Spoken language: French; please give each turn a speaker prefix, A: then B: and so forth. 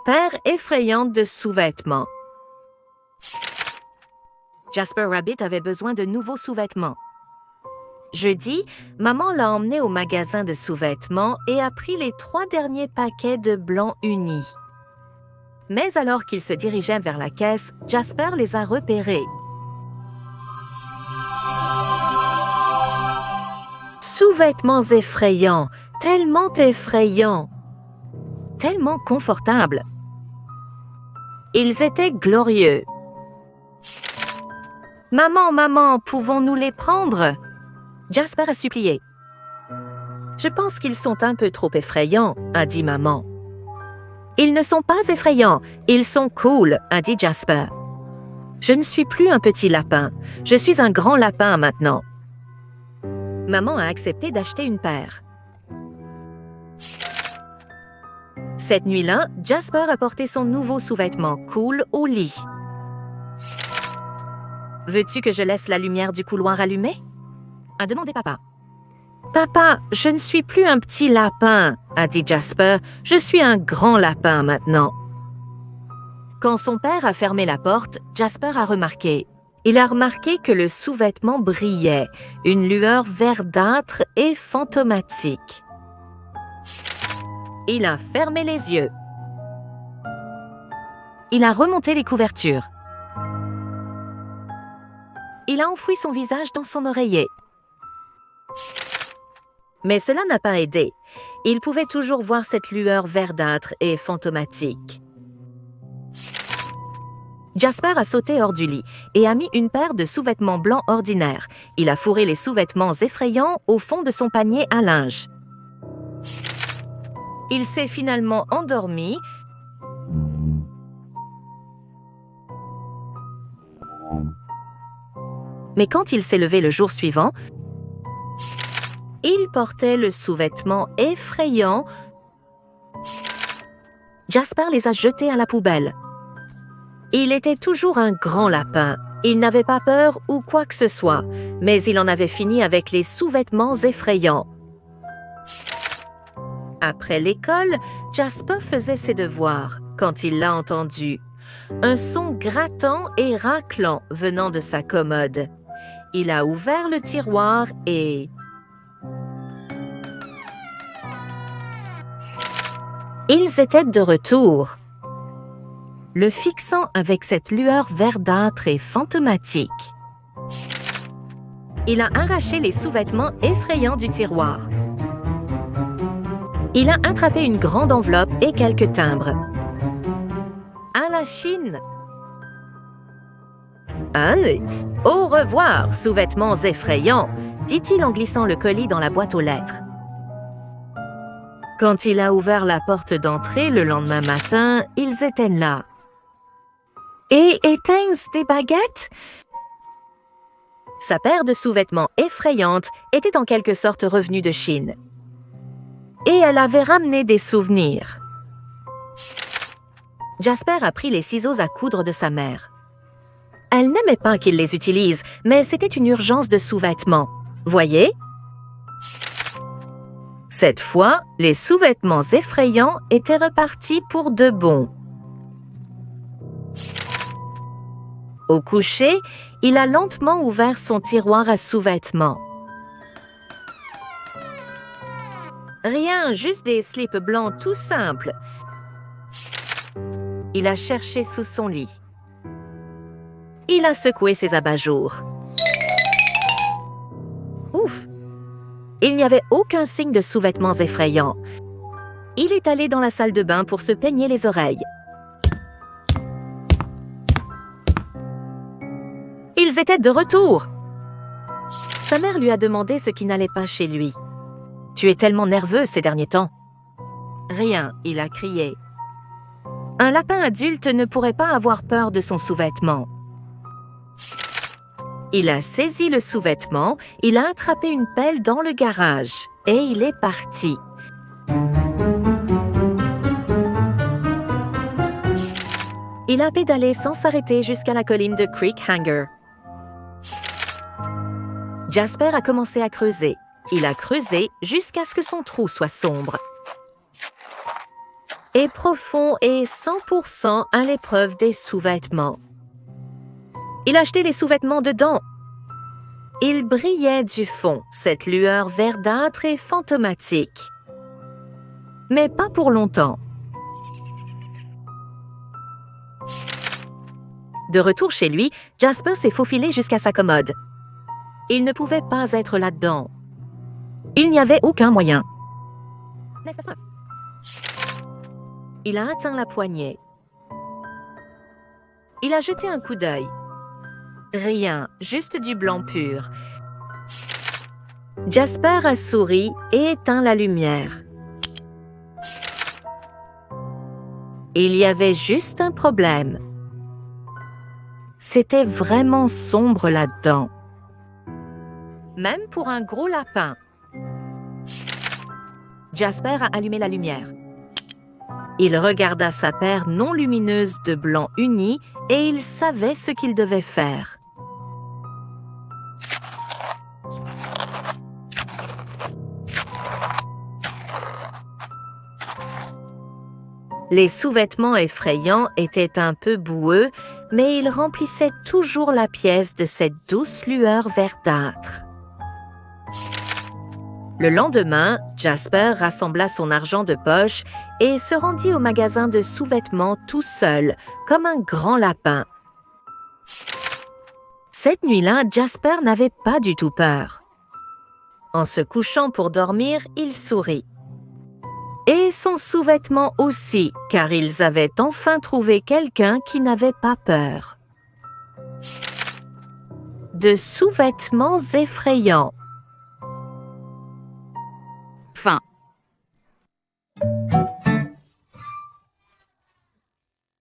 A: Paire effrayante de sous-vêtements. Jasper Rabbit avait besoin de nouveaux sous-vêtements. Jeudi, maman l'a emmené au magasin de sous-vêtements et a pris les 3 derniers paquets de blancs unis. Mais alors qu'il se dirigeait vers la caisse, Jasper les a repérés. Sous-vêtements effrayants, tellement effrayants, tellement confortables. Ils étaient glorieux. « Maman, maman, pouvons-nous les prendre ?» Jasper a supplié. « Je pense qu'ils sont un peu trop effrayants, » a dit maman. « Ils ne sont pas effrayants, ils sont cool, » a dit Jasper. « Je ne suis plus un petit lapin, je suis un grand lapin maintenant. » Maman a accepté d'acheter une paire. Cette nuit-là, Jasper a porté son nouveau sous-vêtement cool au lit. « Veux-tu que je laisse la lumière du couloir allumée ?» a demandé papa. « Papa, je ne suis plus un petit lapin, » a dit Jasper. « Je suis un grand lapin maintenant. » Quand son père a fermé la porte, Jasper a remarqué. Il a remarqué que le sous-vêtement brillait, une lueur verdâtre et fantomatique. Il a fermé les yeux. Il a remonté les couvertures. Il a enfoui son visage dans son oreiller. Mais cela n'a pas aidé. Il pouvait toujours voir cette lueur verdâtre et fantomatique. Jasper a sauté hors du lit et a mis une paire de sous-vêtements blancs ordinaires. Il a fourré les sous-vêtements effrayants au fond de son panier à linge. Il s'est finalement endormi. Mais quand il s'est levé le jour suivant, il portait le sous-vêtement effrayant. Jasper les a jetés à la poubelle. Il était toujours un grand lapin. Il n'avait pas peur ou quoi que ce soit, mais il en avait fini avec les sous-vêtements effrayants. Après l'école, Jasper faisait ses devoirs quand il l'a entendu. Un son grattant et raclant venant de sa commode. Il a ouvert le tiroir et... ils étaient de retour. Le fixant avec cette lueur verdâtre et fantomatique. Il a arraché les sous-vêtements effrayants du tiroir. Il a attrapé une grande enveloppe et quelques timbres. À la Chine. Au revoir, sous-vêtements effrayants, dit-il en glissant le colis dans la boîte aux lettres. Quand il a ouvert la porte d'entrée le lendemain matin, ils étaient là. Et éteignent des baguettes? Sa paire de sous-vêtements effrayante était en quelque sorte revenue de Chine. Et elle avait ramené des souvenirs. Jasper a pris les ciseaux à coudre de sa mère. Elle n'aimait pas qu'il les utilise, mais c'était une urgence de sous-vêtements. Voyez? Cette fois, les sous-vêtements effrayants étaient repartis pour de bon. Au coucher, il a lentement ouvert son tiroir à sous-vêtements. Rien, juste des slips blancs tout simples. Il a cherché sous son lit. Il a secoué ses abat-jours. Ouf! Il n'y avait aucun signe de sous-vêtements effrayants. Il est allé dans la salle de bain pour se peigner les oreilles. Ils étaient de retour. Sa mère lui a demandé ce qui n'allait pas chez lui. « Tu es tellement nerveux ces derniers temps. »« Rien, » il a crié. Un lapin adulte ne pourrait pas avoir peur de son sous-vêtement. Il a saisi le sous-vêtement, il a attrapé une pelle dans le garage et il est parti. Il a pédalé sans s'arrêter jusqu'à la colline de Creek Hanger. Jasper a commencé à creuser. Il a creusé jusqu'à ce que son trou soit sombre. est profond et 100% à l'épreuve des sous-vêtements. Il achetait les sous-vêtements dedans. Il brillait du fond, cette lueur verdâtre et fantomatique. Mais pas pour longtemps. De retour chez lui, Jasper s'est faufilé jusqu'à sa commode. Il ne pouvait pas être là-dedans. Il n'y avait aucun moyen. Il a atteint la poignée. Il a jeté un coup d'œil. Rien, juste du blanc pur. Jasper a souri et éteint la lumière. Il y avait juste un problème. C'était vraiment sombre là-dedans. Même pour un gros lapin. Jasper a allumé la lumière. Il regarda sa paire non lumineuse de blanc uni et il savait ce qu'il devait faire. Les sous-vêtements effrayants étaient un peu boueux, mais ils remplissaient toujours la pièce de cette douce lueur verdâtre. Le lendemain, Jasper rassembla son argent de poche et se rendit au magasin de sous-vêtements tout seul, comme un grand lapin. Cette nuit-là, Jasper n'avait pas du tout peur. En se couchant pour dormir, il sourit. Et son sous-vêtement aussi, car ils avaient enfin trouvé quelqu'un qui n'avait pas peur. De sous-vêtements effrayants.